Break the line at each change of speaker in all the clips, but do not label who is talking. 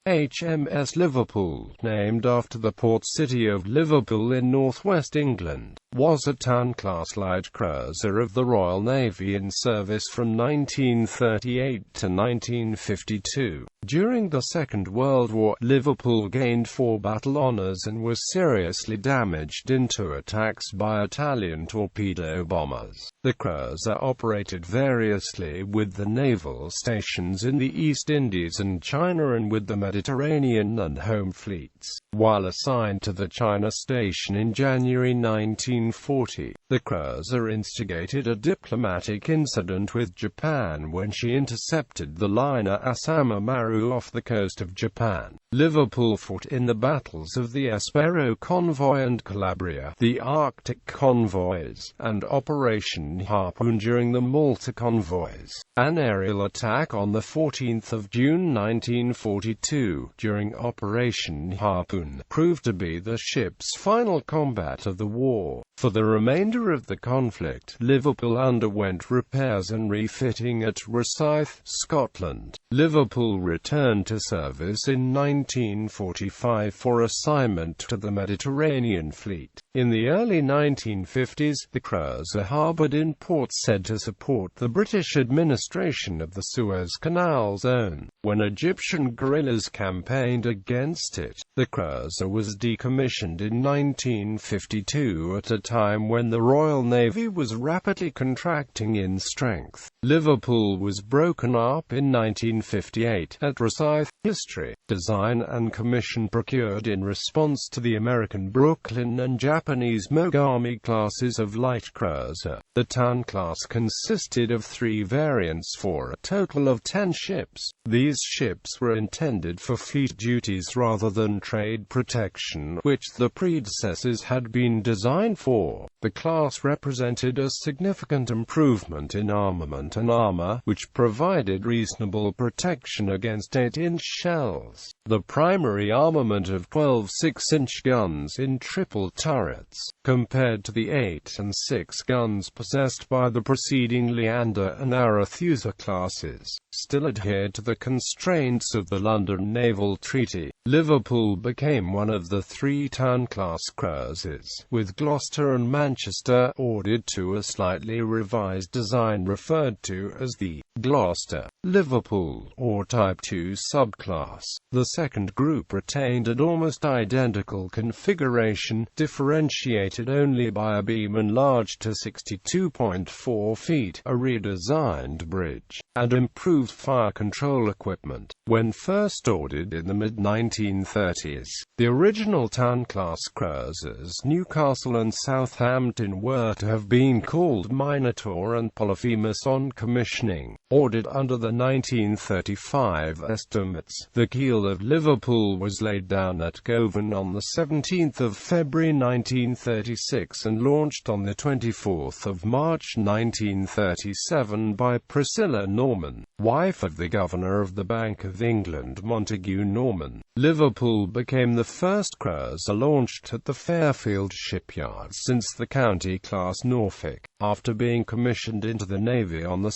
HMS Liverpool, named after the port city of Liverpool in northwest England, was a Town-class light cruiser of the Royal Navy in service from 1938 to 1952. During the Second World War, Liverpool gained 4 battle honours and was seriously damaged in 2 attacks by Italian torpedo bombers. The cruiser operated variously with the naval stations in the East Indies and China and with the Mediterranean and home fleets. While assigned to the China station in January 1940, the cruiser instigated a diplomatic incident with Japan when she intercepted the liner Asama Maru off the coast of Japan. Liverpool fought in the battles of the Espero Convoy and Calabria, the Arctic convoys, and Operation Harpoon during the Malta convoys. An aerial attack on 14 June 1942, during Operation Harpoon, proved to be the ship's final combat of the war. For the remainder of the conflict, Liverpool underwent repairs and refitting at Rosyth, Scotland. Liverpool returned to service in 1945 for assignment to the Mediterranean Fleet. In the early 1950s, the cruiser harboured in ports said to support the British administration of the Suez Canal zone. When Egyptian guerrillas campaigned against it, the cruiser was decommissioned in 1952 at a time when the Royal Navy was rapidly contracting in strength. Liverpool was broken up in 1958 at Rosyth. History, design and commission procured in response to the American Brooklyn and Japanese Mogami classes of light cruiser. The Town class consisted of 3 variants for a total of 10 ships. These ships were intended for fleet duties rather than trade protection, which the predecessors had been designed for. The class represented a significant improvement in armament and armor, which provided reasonable protection against 8-inch shells. The primary armament of 12 6-inch guns in triple turrets, compared to the 8 and 6 guns possessed by the preceding Leander and Arethusa classes, still adhered to the constraints of the London Naval Treaty. Liverpool became one of the 3 Town-class cruisers, with Gloucester and Manchester ordered to a slightly revised design referred to as the Gloucester, Liverpool, or Type 2 subclass. The second group retained an almost identical configuration, differentiated only by a beam enlarged to 62.4 feet, a redesigned bridge, and improved fire control equipment. When first ordered in the mid-1930s, the original Town-class cruisers Newcastle and Southampton were to have been called Minotaur and Polyphemus on commissioning. Ordered under the 1935 estimates, the keel of Liverpool was laid down at Govan on 17 February 1936 and launched on 24 March 1937 by Priscilla Norman, wife of the Governor of the Bank of England Montague Norman. Liverpool became the first cruiser launched at the Fairfield shipyard since the County-class Norfolk, after being commissioned into the Navy on 2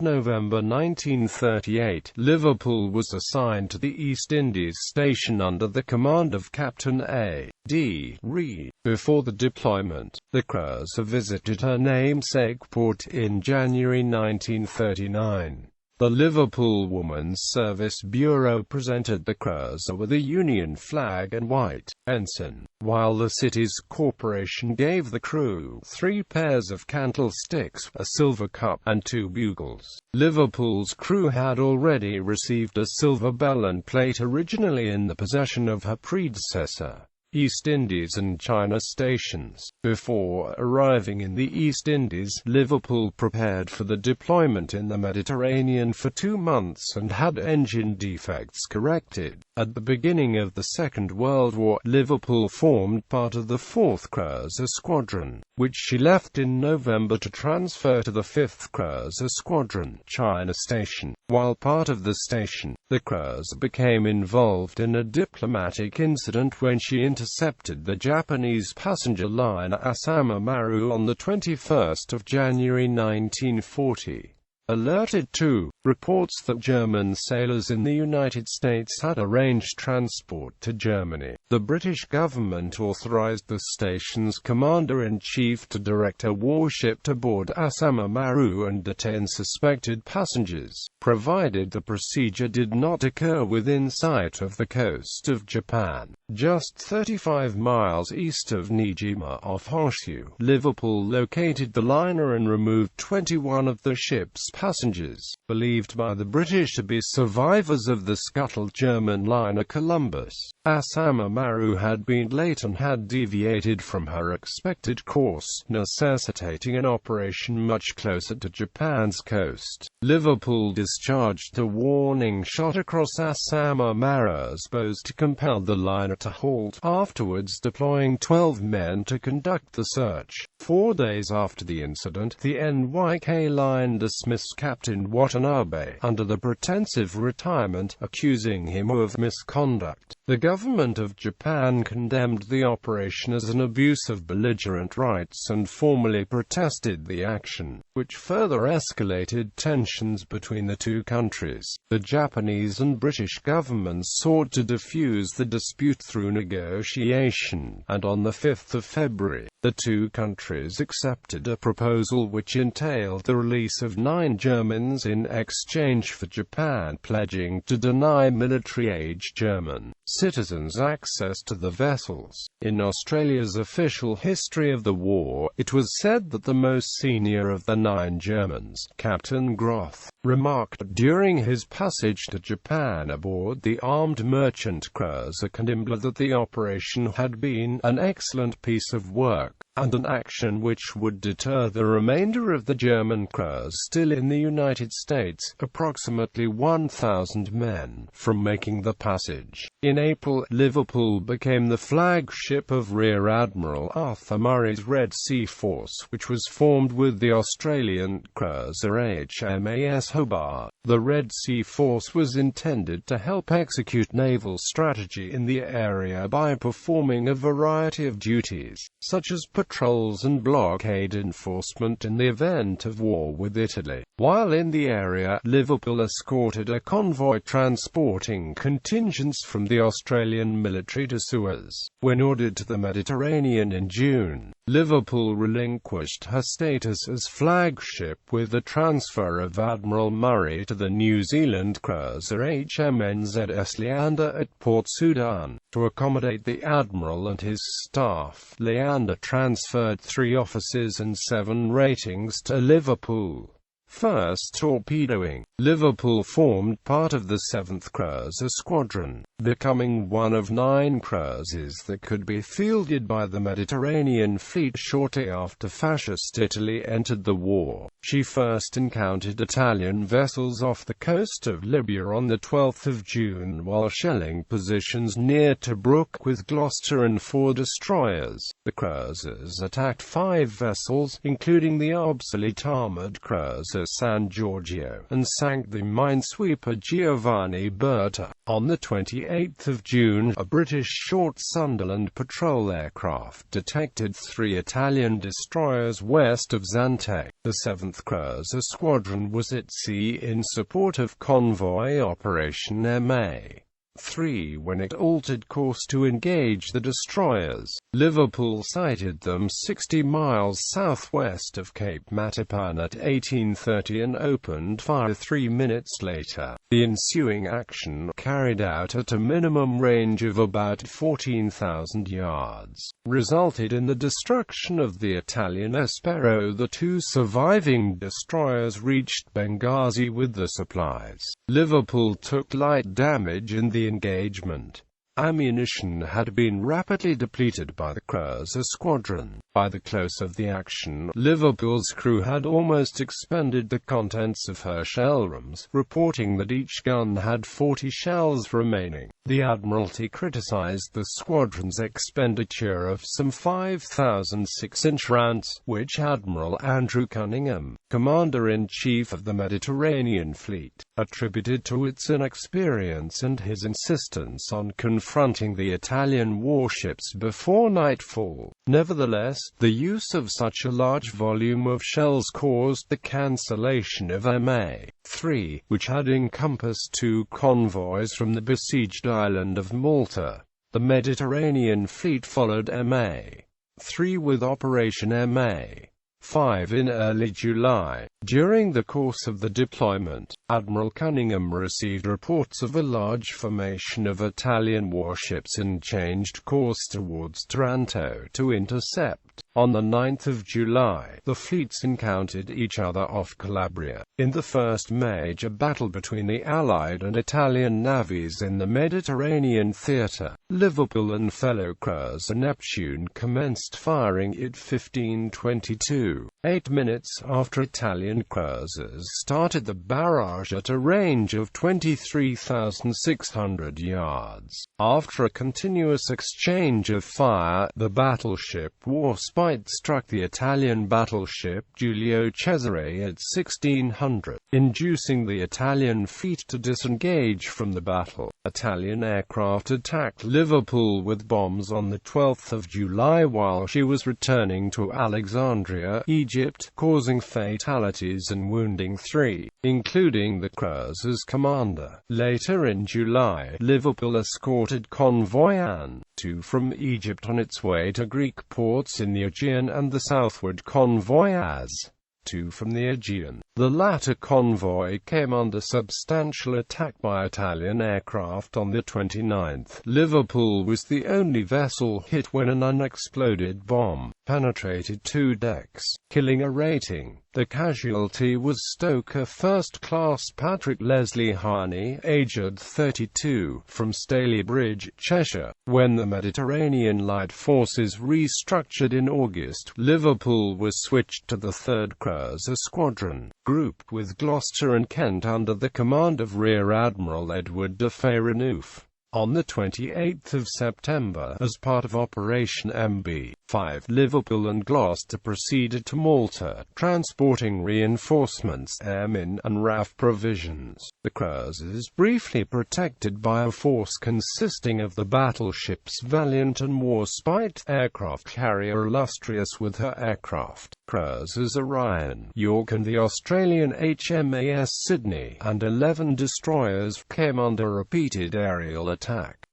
November 1938. Liverpool was assigned to the East Indies station under the command of Captain A.D. Reed. Before the deployment, the cruiser visited her namesake port in January 1939. The Liverpool Women's Service Bureau presented the cruiser with a Union flag and white ensign, while the city's corporation gave the crew 3 pairs of candlesticks, a silver cup, and 2 bugles. Liverpool's crew had already received a silver bell and plate originally in the possession of her predecessor, East Indies and China stations. Before arriving in the East Indies, Liverpool prepared for the deployment in the Mediterranean for 2 months and had engine defects corrected. At the beginning of the Second World War, Liverpool formed part of the 4th Cruiser Squadron, which she left in November to transfer to the 5th Cruiser Squadron, China Station. While part of the station, the cruiser became involved in a diplomatic incident when she intercepted the Japanese passenger liner Asama Maru on 21 January 1940. alerted to reports that German sailors in the United States had arranged transport to Germany. The British government authorized the station's commander-in-chief to direct a warship to board Asama Maru and detain suspected passengers, provided the procedure did not occur within sight of the coast of Japan. Just 35 miles east of Nijima off Honshu, Liverpool located the liner and removed 21 of the ship's passengers, believed by the British to be survivors of the scuttled German liner Columbus. Asama Maru had been late and had deviated from her expected course, necessitating an operation much closer to Japan's coast. Liverpool discharged a warning shot across Asama Maru's bows to compel the liner to halt, afterwards deploying 12 men to conduct the search. 4 days after the incident, the NYK line dismissed Captain Watanabe under the pretense of retirement, accusing him of misconduct. The government of Japan condemned the operation as an abuse of belligerent rights and formally protested the action, which further escalated tensions between the two countries. The Japanese and British governments sought to defuse the dispute through negotiation, and on the 5th of February, the two countries accepted a proposal which entailed the release of 9 Germans in exchange for Japan pledging to deny military-age German citizens access to the vessels. In Australia's official history of the war, it was said that the most senior of the 9 Germans, Captain Groth, remarked during his passage to Japan aboard the armed merchant cruiser Kanimbla that the operation had been an excellent piece of work, and an action which would deter the remainder of the German crews still in the United States, approximately 1,000 men, from making the passage. In April, Liverpool became the flagship of Rear Admiral Arthur Murray's Red Sea Force, which was formed with the Australian cruiser HMS Hobart. The Red Sea Force was intended to help execute naval strategy in the area by performing a variety of duties, such as patrols and blockade enforcement in the event of war with Italy. While in the area, Liverpool escorted a convoy transporting contingents from the Australian military to Suez. When ordered to the Mediterranean in June, Liverpool relinquished her status as flagship with the transfer of Admiral Murray to the New Zealand cruiser HMS Leander at Port Sudan. To accommodate the Admiral and his staff, Leander transferred 3 officers and 7 ratings to Liverpool. First, torpedoing. Liverpool formed part of the 7th Cruiser Squadron, becoming one of 9 cruisers that could be fielded by the Mediterranean Fleet shortly after Fascist Italy entered the war. She first encountered Italian vessels off the coast of Libya on the 12th of June while shelling positions near Tobruk with Gloucester and 4 destroyers. The cruisers attacked 5 vessels, including the obsolete armoured cruiser San Giorgio, and sank the minesweeper Giovanni Berta. On the 28th of June, a British short Sunderland patrol aircraft detected 3 Italian destroyers west of Zante. The 7th Cruiser Squadron was at sea in support of convoy Operation Ma.3 when it altered course to engage the destroyers. Liverpool sighted them 60 miles southwest of Cape Matapan at 18:30 and opened fire 3 minutes later. The ensuing action, carried out at a minimum range of about 14,000 yards, resulted in the destruction of the Italian Espero. The 2 surviving destroyers reached Benghazi with the supplies. Liverpool took light damage in the engagement. Ammunition had been rapidly depleted by the cruiser squadron. By the close of the action, Liverpool's crew had almost expended the contents of her shell rooms, reporting that each gun had 40 shells remaining. The Admiralty criticized the squadron's expenditure of some 5,006 rounds, which Admiral Andrew Cunningham, Commander-in-Chief of the Mediterranean Fleet, attributed to its inexperience and his insistence on confronting the Italian warships before nightfall. Nevertheless, the use of such a large volume of shells caused the cancellation of MA-3, which had encompassed 2 convoys from the besieged island of Malta. The Mediterranean Fleet followed MA-3 with Operation MA-5 in early July. During the course of the deployment, Admiral Cunningham received reports of a large formation of Italian warships and changed course towards Taranto to intercept. On the 9th of July, the fleets encountered each other off Calabria, in the first major battle between the Allied and Italian navies in the Mediterranean theatre. Liverpool and fellow cruiser Neptune commenced firing at 15:22, 8 minutes after Italian cruisers started the barrage at a range of 23,600 yards. After a continuous exchange of fire, the battleship Warspite struck the Italian battleship Giulio Cesare at 1600, inducing the Italian fleet to disengage from the battle. Italian aircraft attacked Liverpool with bombs on the 12th of July while she was returning to Alexandria, Egypt, causing fatalities and wounding 3, including the cruiser's commander. Later in July, Liverpool escorted convoy AN-2 from Egypt on its way to Greek ports in the Aegean and the southward convoy AS-2 from the Aegean. The latter convoy came under substantial attack by Italian aircraft on the 29th. Liverpool was the only vessel hit when an unexploded bomb penetrated 2 decks, killing a rating. The casualty was stoker First Class Patrick Leslie Harney, aged 32, from Stalybridge, Cheshire. When the Mediterranean Light Forces restructured in August, Liverpool was switched to the 3rd Cruiser Squadron, grouped with Gloucester and Kent under the command of Rear Admiral Edward de Feyenouf. On the 28th of September, as part of Operation MB-5, Liverpool and Gloucester proceeded to Malta, transporting reinforcements, airmen, and RAF provisions. The cruisers briefly protected by a force consisting of the battleships Valiant and Warspite, aircraft carrier Illustrious with her aircraft, cruisers Orion, York and the Australian HMS Sydney, and 11 destroyers came under repeated aerial attack.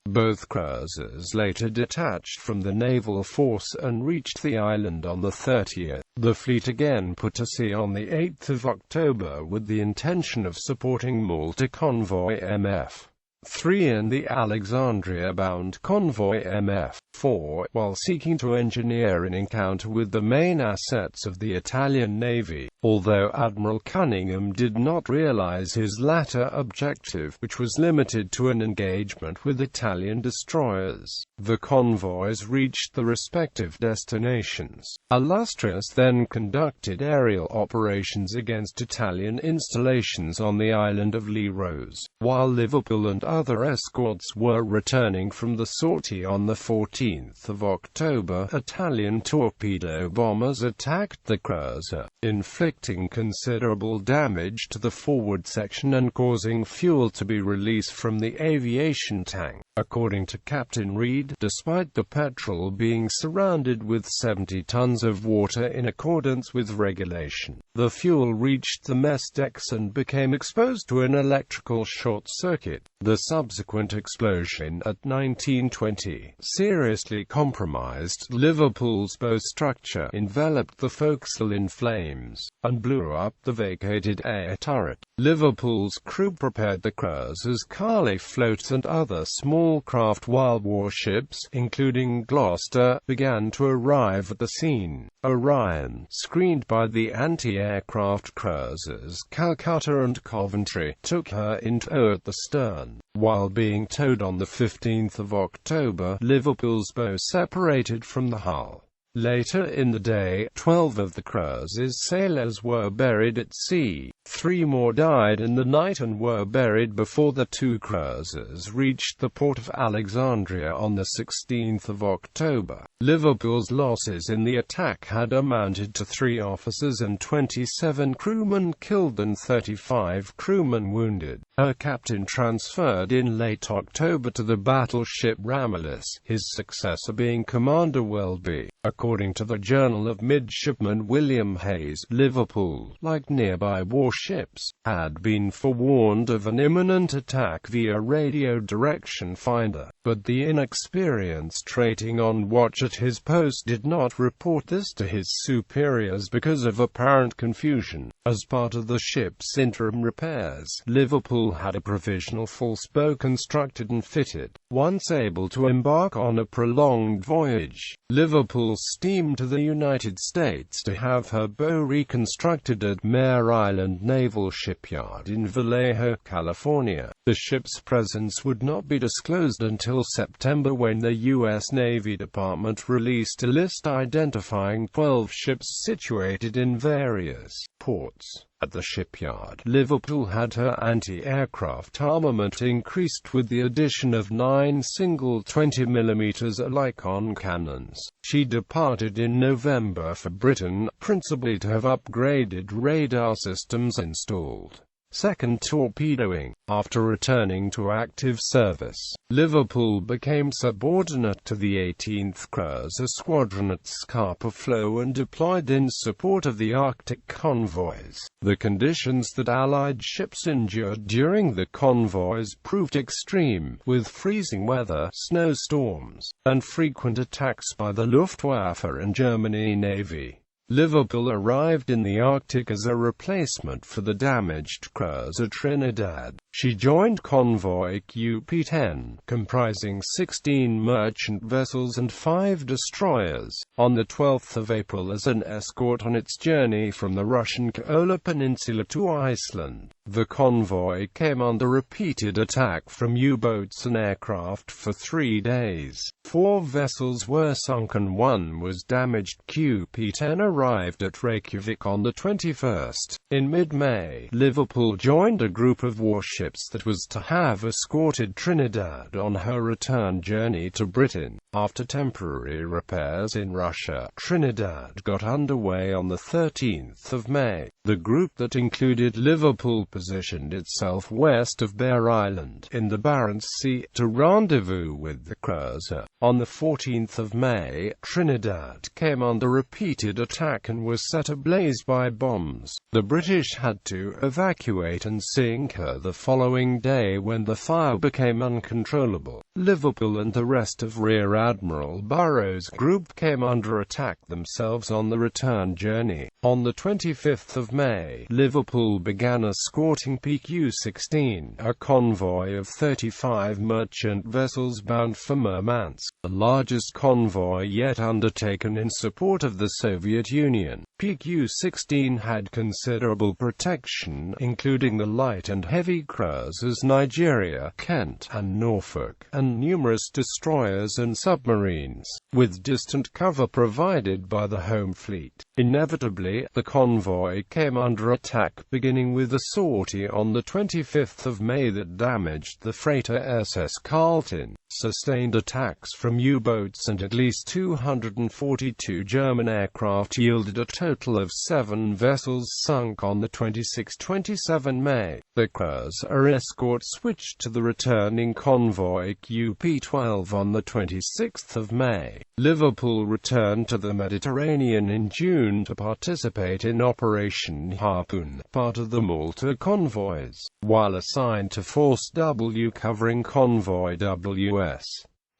Both cruisers later detached from the naval force and reached the island on the 30th. The fleet again put to sea on the 8th of October with the intention of supporting Malta convoy MF-3 and the Alexandria-bound convoy MF-4, while seeking to engineer an encounter with the main assets of the Italian Navy, although Admiral Cunningham did not realize his latter objective, which was limited to an engagement with Italian destroyers. The convoys reached the respective destinations. Illustrious then conducted aerial operations against Italian installations on the island of Leros, while Liverpool and other escorts were returning from the sortie on the 14th of October. Italian torpedo bombers attacked the cruiser, inflicting considerable damage to the forward section and causing fuel to be released from the aviation tank. According to Captain Reed, despite the petrol being surrounded with 70 tons of water in accordance with regulation, the fuel reached the mess decks and became exposed to an electrical short circuit. The subsequent explosion at 19:20 seriously compromised Liverpool's bow structure, enveloped the forecastle in flames, and blew up the vacated air turret. Liverpool's crew prepared the cruisers Carley floats and other small craft while warships, including Gloucester, began to arrive at the scene. Orion, screened by the anti-aircraft cruisers Calcutta and Coventry, took her in tow at the stern. While being towed on the 15th of October, Liverpool's bow separated from the hull. Later in the day, 12 of the cruiser's sailors were buried at sea. 3 more died in the night and were buried before the 2 cruisers reached the port of Alexandria on the 16th of October. Liverpool's losses in the attack had amounted to 3 officers and 27 crewmen killed and 35 crewmen wounded. Her captain transferred in late October to the battleship Ramillies, his successor being Commander Welby. According to the Journal of Midshipman William Hayes, Liverpool, like nearby warships, had been forewarned of an imminent attack via radio direction finder, but the inexperienced rating on watch at his post did not report this to his superiors because of apparent confusion. As part of the ship's interim repairs, Liverpool had a provisional false bow constructed and fitted. Once able to embark on a prolonged voyage, Liverpool steamed to the United States to have her bow reconstructed at Mare Island Naval Shipyard in Vallejo, California. The ship's presence would not be disclosed until September, when the U.S. Navy Department released a list identifying 12 ships situated in various ports. At the shipyard, Liverpool had her anti-aircraft armament increased with the addition of 9 single 20mm Olicon cannons. She departed in November for Britain, principally to have upgraded radar systems installed. Second torpedoing. After returning to active service, Liverpool became subordinate to the 18th Cruiser Squadron at Scapa Flow and deployed in support of the Arctic convoys. The conditions that Allied ships endured during the convoys proved extreme, with freezing weather, snowstorms, and frequent attacks by the Luftwaffe and German Navy. Liverpool arrived in the Arctic as a replacement for the damaged cruiser Trinidad. She joined convoy QP-10, comprising 16 merchant vessels and 5 destroyers, on the 12th of April as an escort on its journey from the Russian Kola Peninsula to Iceland. The convoy came under repeated attack from U-boats and aircraft for 3 days. 4 vessels were sunk and 1 was damaged. QP-10 arrived at Reykjavik on the 21st. In mid-May, Liverpool joined a group of warships that was to have escorted Trinidad on her return journey to Britain. After temporary repairs in Russia, Trinidad got underway on the 13th of May. The group that included Liverpool positioned itself west of Bear Island, in the Barents Sea, to rendezvous with the cruiser. On the 14th of May, Trinidad came under repeated attack and was set ablaze by bombs. The British had to evacuate and sink her the following day when the fire became uncontrollable. Liverpool and the rest of Rear Admiral Burrows' group came under attack themselves on the return journey. On the 25th of May, Liverpool began escorting PQ-16, a convoy of 35 merchant vessels bound for Murmansk, the largest convoy yet undertaken in support of the Soviet Union. PQ-16 had considerable protection, including the light and heavy cruisers Nigeria, Kent, and Norfolk, and numerous destroyers and submarines, with distant cover provided by the home fleet. Inevitably, the convoy came under attack, beginning with a sortie on the 25th of May that damaged the freighter SS Carlton, sustained attacks from U-boats and at least 242 German aircraft yielded a total of 7 vessels sunk on the 26-27 May. The cruiser escort switched to the returning convoy QP-12 on the 26th of May. Liverpool returned to the Mediterranean in June to participate in Operation Harpoon, part of the Malta convoys, while assigned to Force W covering convoy WS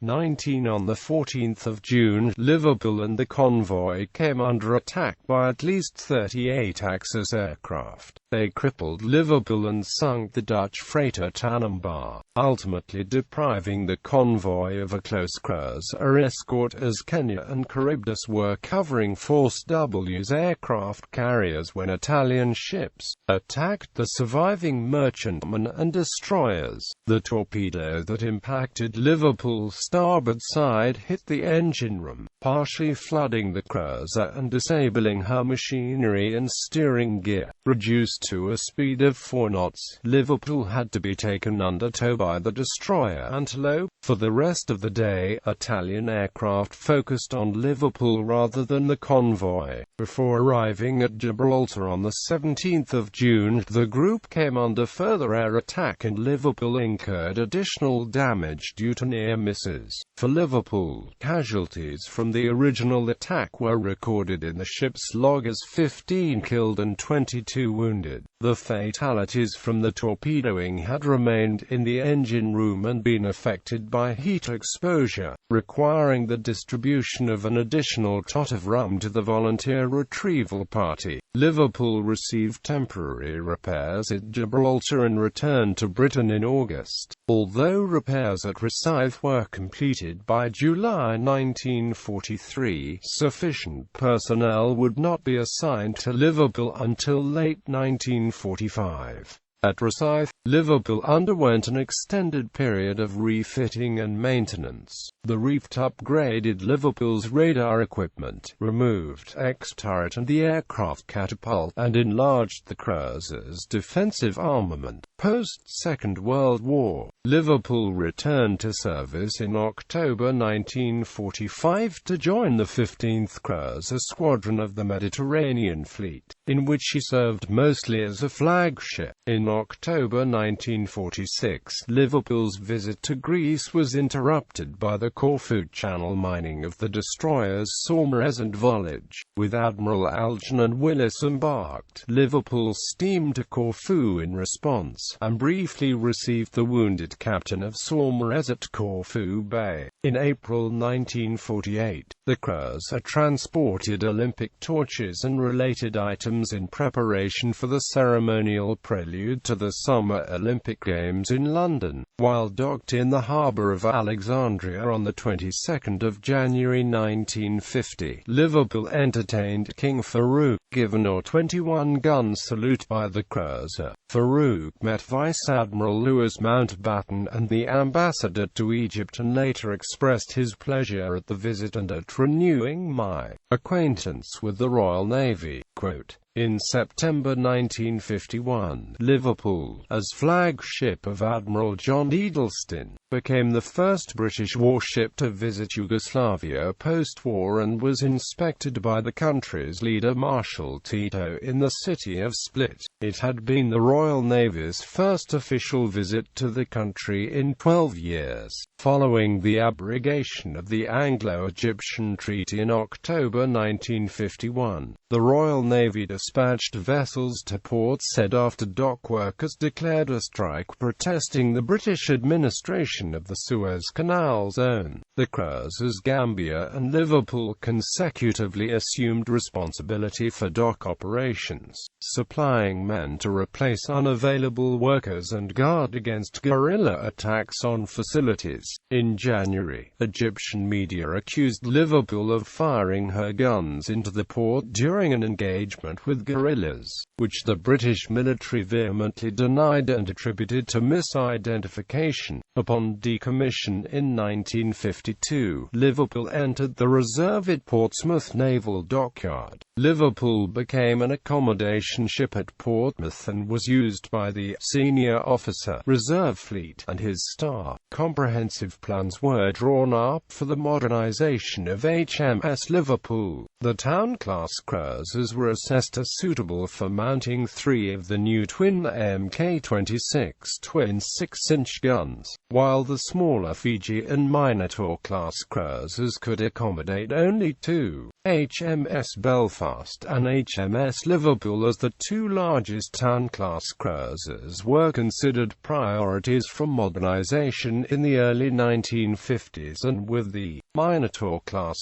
19 on the 14th of June, Liverpool and the convoy came under attack by at least 38 Axis aircraft. They crippled Liverpool and sunk the Dutch freighter Tannenbaugh, ultimately depriving the convoy of a close cruiser escort as Kenya and Charybdis were covering Force W's aircraft carriers when Italian ships attacked the surviving merchantmen and destroyers. The torpedo that impacted Liverpool starboard side hit the engine room, partially flooding the cruiser and disabling her machinery and steering gear. Reduced to a speed of 4 knots, Liverpool had to be taken under tow by the destroyer Antelope. For the rest of the day, Italian aircraft focused on Liverpool rather than the convoy. Before arriving at Gibraltar on the 17th of June, the group came under further air attack and Liverpool incurred additional damage due to near misses. For Liverpool, casualties from the original attack were recorded in the ship's log as 15 killed and 22 wounded. The fatalities from the torpedoing had remained in the engine room and been affected by heat exposure, requiring the distribution of an additional tot of rum to the volunteer retrieval party. Liverpool received temporary repairs at Gibraltar and returned to Britain in August. Although repairs at Rosyth were completed by July 1943, sufficient personnel would not be assigned to Liverpool until late 1945. At Rosyth, Liverpool underwent an extended period of refitting and maintenance. The reefed upgraded Liverpool's radar equipment, removed X-turret and the aircraft catapult, and enlarged the cruiser's defensive armament. Post-Second World War, Liverpool returned to service in October 1945 to join the 15th Cruiser Squadron of the Mediterranean Fleet, in which she served mostly as a flagship. In October 1946, Liverpool's visit to Greece was interrupted by the Corfu Channel mining of the destroyers Saumarez and Volage. With Admiral Algernon Willis embarked, Liverpool steamed to Corfu in response, and briefly received the wounded captain of Saumarez at Corfu Bay. In April 1948, the cruiser transported Olympic torches and related items in preparation for the ceremonial prelude to the Summer Olympic Games in London. While docked in the harbour of Alexandria on the 22nd of January 1950, Liverpool entertained King Farouk, given a 21-gun salute by the cruiser. Farouk met Vice Admiral Louis Mountbatten and the ambassador to Egypt and later expressed his pleasure at the visit and at renewing my acquaintance with the Royal Navy. Quote, in September 1951, Liverpool, as flagship of Admiral John Edelston, became the first British warship to visit Yugoslavia post-war and was inspected by the country's leader Marshal Tito in the city of Split. It had been the Royal Navy's first official visit to the country in 12 years. Following the abrogation of the Anglo-Egyptian Treaty in October 1951, the Royal Navy dispatched vessels to Port Said after dock workers declared a strike protesting the British administration of the Suez Canal zone. The cruisers Gambia and Liverpool consecutively assumed responsibility for dock operations, supplying men to replace unavailable workers and guard against guerrilla attacks on facilities. In January, Egyptian media accused Liverpool of firing her guns into the port during an engagement with guerrillas, which the British military vehemently denied and attributed to misidentification. Upon decommission in 1952, Liverpool entered the reserve at Portsmouth Naval Dockyard. Liverpool became an accommodation ship at Portsmouth and was used by the senior officer, reserve fleet, and his staff. Comprehensive plans were drawn up for the modernization of HMS Liverpool. The Town-class cruisers were assessed as suitable for mounting 3 of the new twin Mk26 twin 6-inch guns, while the smaller Fiji and Minotaur-class cruisers could accommodate only 2. HMS Belfast and HMS Liverpool as the 2 largest Town-class cruisers were considered priorities for modernization in the early 1950s, and with the Minotaur-class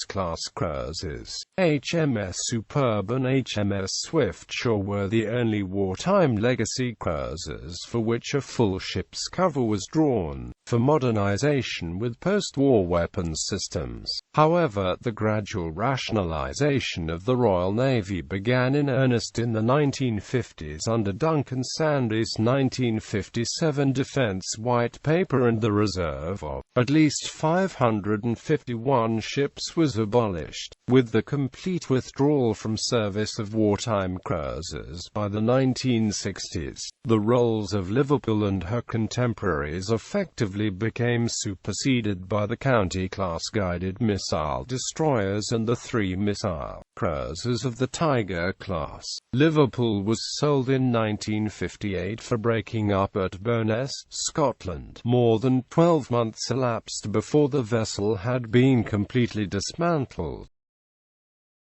cruisers, HMS Superb and HMS Swift-Shore were the only wartime legacy cruisers for which a full ship's cover was drawn, for modernization with post-war weapons systems. However, the gradual rationalization of the Royal Navy began in earnest in the 1950s under Duncan Sandys' 1957 Defense White Paper, and the reserve of at least 551 ships was abolished, with the complete withdrawal from service of wartime cruisers by the 1960s. The roles of Liverpool and her contemporaries effectively became superseded by the County-class guided missile destroyers and the three missile cruisers of the Tiger class. Liverpool was sold in 1958 for breaking up at Bo'ness, Scotland. More than 12 months elapsed before the vessel had been completely dismantled.